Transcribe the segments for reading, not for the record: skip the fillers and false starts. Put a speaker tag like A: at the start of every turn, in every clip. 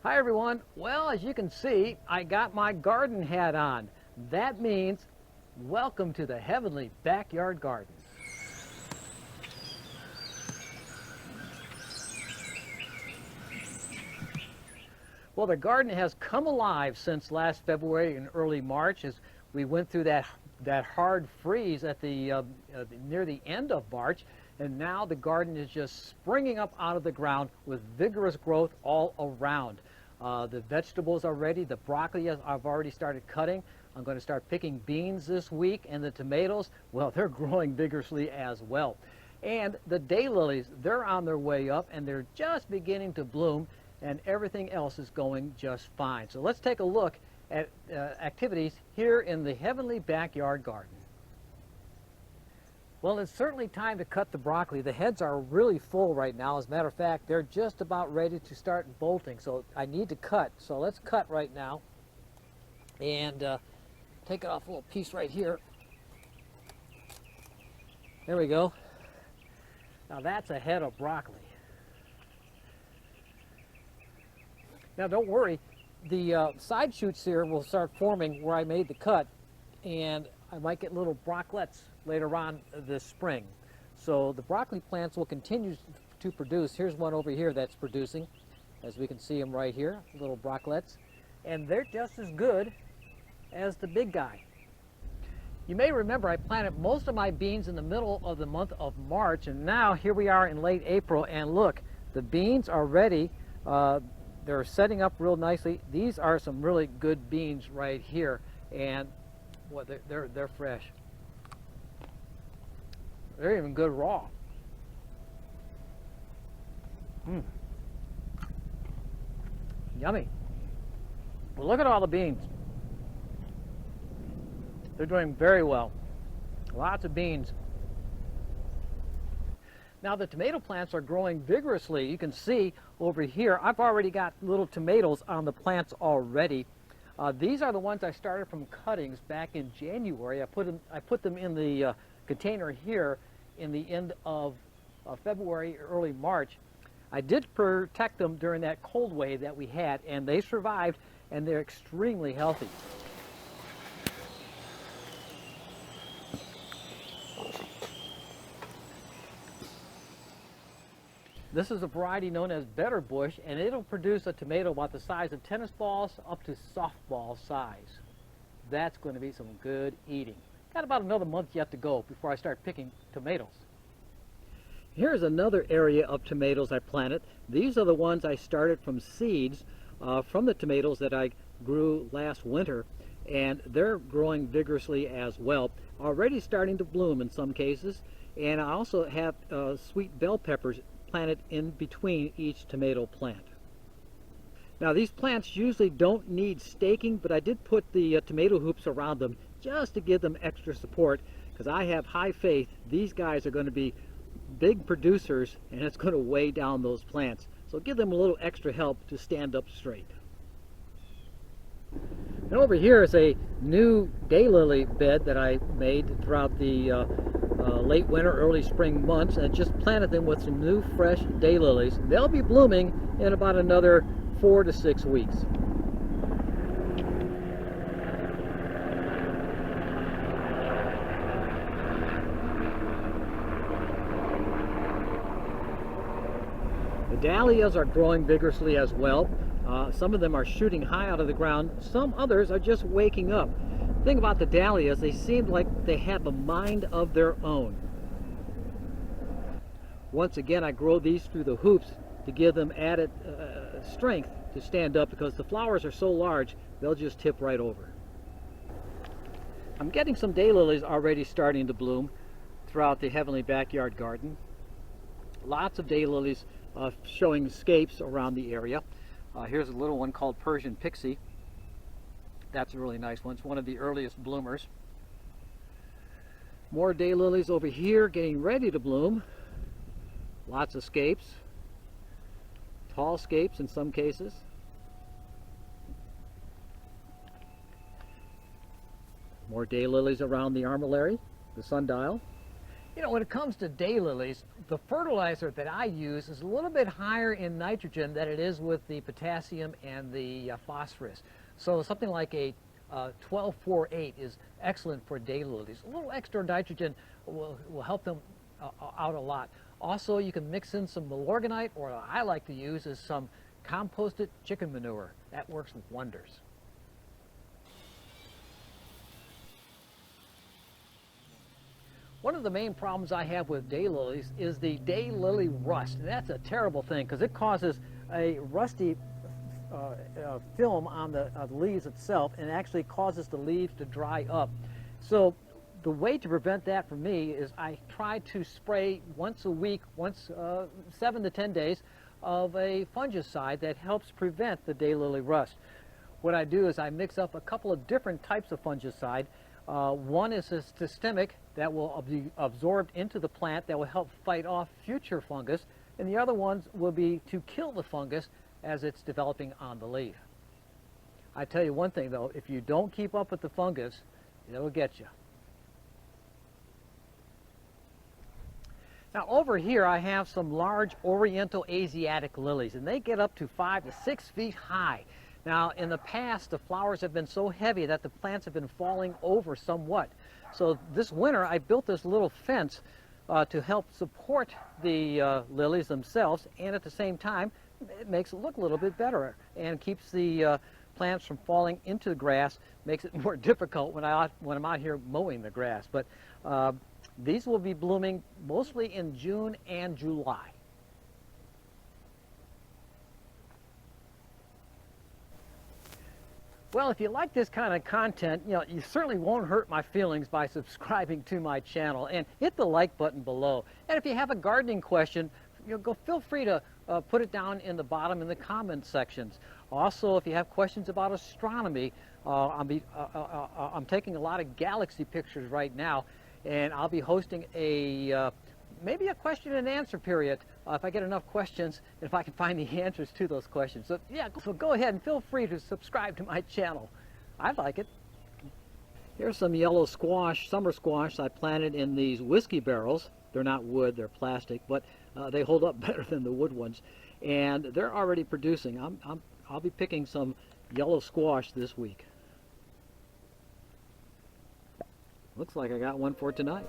A: Hi everyone. Well, as you can see, I got my garden hat on. That means welcome to the heavenly backyard garden. Well, the garden has come alive since last February and early March as we went through that hard freeze at near the end of March, and now the garden is just springing up out of the ground with vigorous growth all around. The vegetables are ready. The broccoli I've already started cutting. I'm going to start picking beans this week, and the tomatoes, well, they're growing vigorously as well. And the daylilies, they're on their way up, and they're just beginning to bloom, and everything else is going just fine. So let's take a look at activities here in the heavenly backyard garden. Well, it's certainly time to cut the broccoli. The heads are really full right now. As a matter of fact, they're just about ready to start bolting, so I need to cut. So let's cut right now and take it off a little piece right here. There we go. Now that's a head of broccoli. Now don't worry, the side shoots here will start forming where I made the cut, and I might get little brocklets later on this spring. So the broccoli plants will continue to produce. Here's one over here that's producing, as we can see them right here, little brocklets, and they're just as good as the big guy. You may remember I planted most of my beans in the middle of the month of March, and now here we are in late April, and look, the beans are ready. They're setting up real nicely. These are some really good beans right here, and well, they're fresh. They're even good raw. Yummy. Well, look at all the beans. They're doing very well. Lots of beans. Now the tomato plants are growing vigorously. You can see over here, I've already got little tomatoes on the plants already. These are the ones I started from cuttings back in January. I put them in the container here in the end of February, early March. I did protect them during that cold wave that we had, and they survived, and they're extremely healthy. This is a variety known as Better Bush, and it'll produce a tomato about the size of tennis balls up to softball size. That's going to be some good eating. Got about another month yet to go before I start picking tomatoes. Here's another area of tomatoes I planted. These are the ones I started from seeds from the tomatoes that I grew last winter, and they're growing vigorously as well. Already starting to bloom in some cases, and I also have sweet bell peppers planted in between each tomato plant. Now these plants usually don't need staking, but I did put the tomato hoops around them just to give them extra support, because I have high faith these guys are going to be big producers, and it's going to weigh down those plants. So give them a little extra help to stand up straight. And over here is a new daylily bed that I made throughout the late winter, early spring months, and just planted them with some new fresh daylilies. They'll be blooming in about another 4 to 6 weeks. The dahlias are growing vigorously as well. Some of them are shooting high out of the ground. Some others are just waking up. The thing about the dahlias, they seem like they have a mind of their own. Once again, I grow these through the hoops to give them added strength to stand up, because the flowers are so large, they'll just tip right over. I'm getting some daylilies already starting to bloom throughout the heavenly backyard garden. Lots of daylilies showing scapes around the area. Here's a little one called Persian Pixie. That's a really nice one. It's one of the earliest bloomers. More daylilies over here getting ready to bloom. Lots of scapes. Tall scapes in some cases. More daylilies around the armillary, the sundial. You know, when it comes to daylilies, the fertilizer that I use is a little bit higher in nitrogen than it is with the potassium and the phosphorus. So something like a 12-4-8 is excellent for daylilies. A little extra nitrogen will help them out a lot. Also, you can mix in some Milorganite, or what I like to use is some composted chicken manure. That works wonders. One of the main problems I have with daylilies is the daylily rust. And that's a terrible thing because it causes a rusty film on the leaves itself, and actually causes the leaves to dry up. So the way to prevent that for me is I try to spray once a week, 7 to 10 days, of a fungicide that helps prevent the daylily rust. What I do is I mix up a couple of different types of fungicide. One is a systemic that will be absorbed into the plant that will help fight off future fungus, and the other ones will be to kill the fungus as it's developing on the leaf. I tell you one thing though, if you don't keep up with the fungus, it'll get you. Now over here I have some large Oriental Asiatic lilies, and they get up to 5 to 6 feet high. Now in the past the flowers have been so heavy that the plants have been falling over somewhat. So this winter I built this little fence to help support the lilies themselves, and at the same time it makes it look a little bit better and keeps the plants from falling into the grass, makes it more difficult when I'm out here mowing the grass. But these will be blooming mostly in June and July. Well, if you like this kind of content, you certainly won't hurt my feelings by subscribing to my channel, and hit the like button below. And if you have a gardening question, feel free to put it down in the bottom in the comment sections. Also, if you have questions about astronomy, I'm taking a lot of galaxy pictures right now, and I'll be hosting maybe a question and answer period if I get enough questions, and if I can find the answers to those questions. So yeah, so go ahead and feel free to subscribe to my channel. I'd like it. Here's some yellow squash, summer squash I planted in these whiskey barrels. They're not wood, they're plastic, but they hold up better than the wood ones, and they're already producing. I'll be picking some yellow squash this week. Looks like I got one for tonight.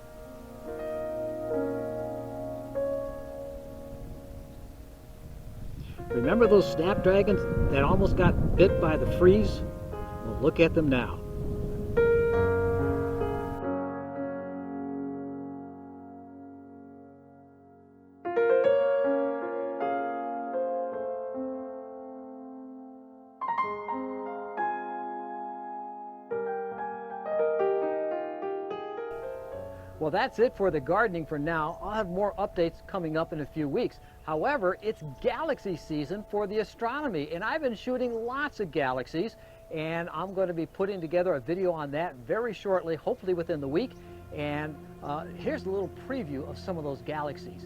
A: Remember those snapdragons that almost got bit by the freeze? Well, look at them now. Well, that's it for the gardening for now. I'll have more updates coming up in a few weeks. However, it's galaxy season for the astronomy, and I've been shooting lots of galaxies, and I'm going to be putting together a video on that very shortly, hopefully within the week. And here's a little preview of some of those galaxies.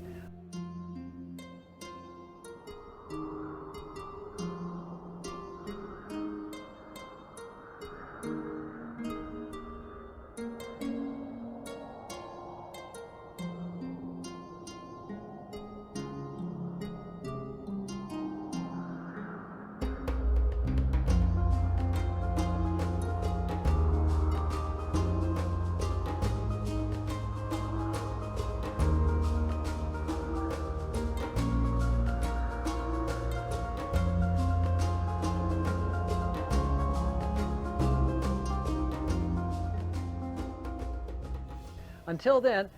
A: Until then,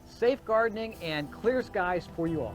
A: safe gardening and clear skies for you all.